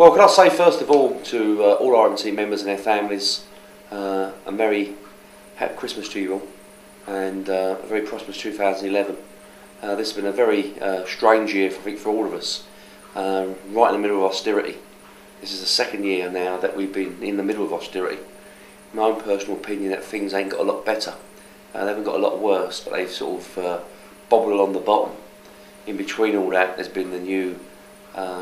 Well, can I say first of all to all RMT members and their families, a Merry Happy Christmas to you all, and a very prosperous 2011. This has been a very strange year, I think, for all of us, right in the middle of austerity. This is the second year now that we've been in the middle of austerity. My own personal opinion that things ain't got a lot better. They haven't got a lot worse, but they've sort of bobbled along the bottom. In between all that, there's been the new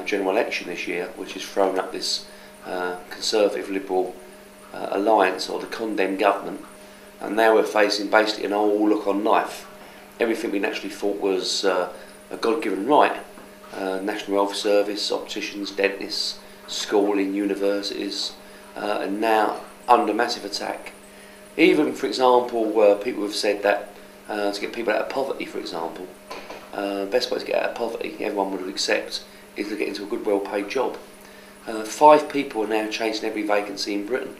general election this year, which has thrown up this Conservative Liberal alliance, or the condemned government, and now we're facing basically an old look on life. Everything we naturally thought was a God-given right, National Health Service, opticians, dentists, schooling, universities, and now under massive attack. Even, for example, people have said that to get people out of poverty, for example, best way to get out of poverty, everyone would accept, is to get into a good, well-paid job. 5 people are now chasing every vacancy in Britain.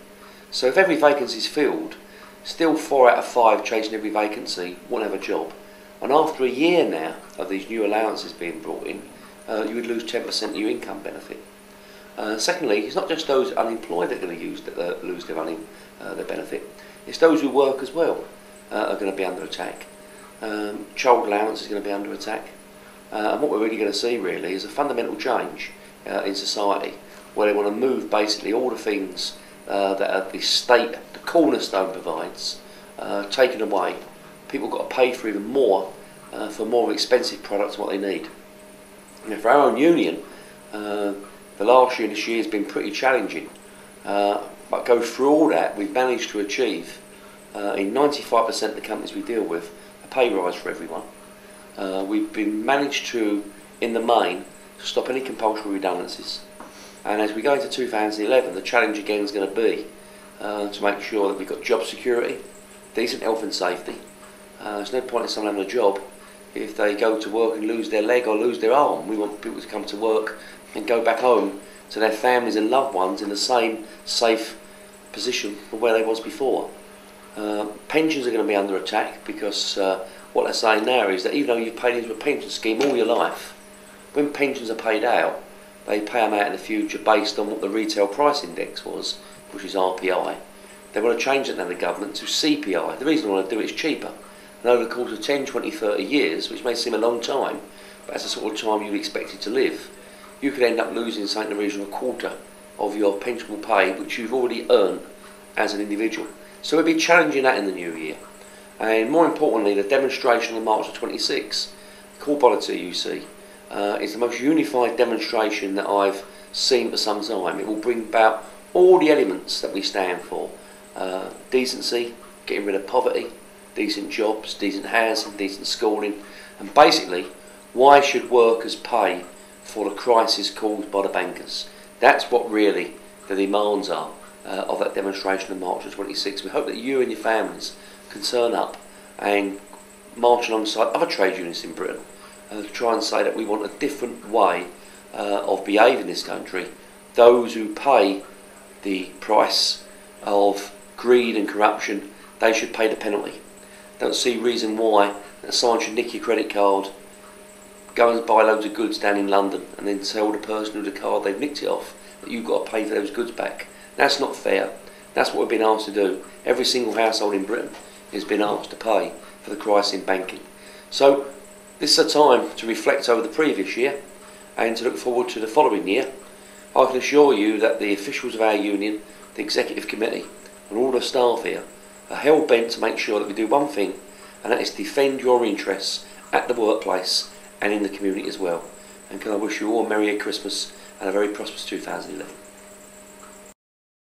So if every vacancy is filled, still 4 out of 5 chasing every vacancy won't have a job. And after a year now of these new allowances being brought in, you would lose 10% of your income benefit. Secondly, it's not just those unemployed that are going to lose their benefit. It's those who work as well are going to be under attack. Child allowance is going to be under attack. And what we're really going to see really is a fundamental change in society, where they want to move basically all the things that the state, the cornerstone, provides, taken away. People have got to pay for even more for more expensive products than what they need. And for our own union, the last year and this year has been pretty challenging. But go through all that, we've managed to achieve, in 95% of the companies we deal with, a pay rise for everyone. We've been managed to, in the main, stop any compulsory redundancies. And as we go into 2011, the challenge again is going to be to make sure that we've got job security, decent health and safety. There's no point in someone having a job if they go to work and lose their leg or lose their arm. We want people to come to work and go back home to their families and loved ones in the same safe position from where they was before. Pensions are going to be under attack because what they're saying now is that even though you've paid into a pension scheme all your life, when pensions are paid out, they pay them out in the future based on what the retail price index was, which is RPI. They want to change that now, the government, to CPI. The reason they want to do it is cheaper. And over the course of 10, 20, 30 years, which may seem a long time, but that's the sort of time you'd expect it to live, you could end up losing something in the region of a quarter of your pensionable pay, which you've already earned as an individual. So we'll be challenging that in the new year. And more importantly, the demonstration on March the 26th, called by the TUC, is the most unified demonstration that I've seen for some time. It will bring about all the elements that we stand for. Decency, getting rid of poverty, decent jobs, decent housing, decent schooling, and basically, why should workers pay for the crisis caused by the bankers? That's what really the demands are of that demonstration on March the 26th. We hope that you and your families can turn up and march alongside other trade unions in Britain to try and say that we want a different way of behaving in this country. Those who pay the price of greed and corruption, they should pay the penalty. Don't see reason why someone should nick your credit card, go and buy loads of goods down in London, and then tell the person who the card they've nicked it off that you've got to pay for those goods back. That's not fair. That's what we've been asked to do. Every single household in Britain has been asked to pay for the crisis in banking. So this is a time to reflect over the previous year and to look forward to the following year. I can assure you that the officials of our union, the executive committee, and all the staff here are hell-bent to make sure that we do one thing, and that is defend your interests at the workplace and in the community as well. And can I wish you all a Merry Christmas and a very prosperous 2011.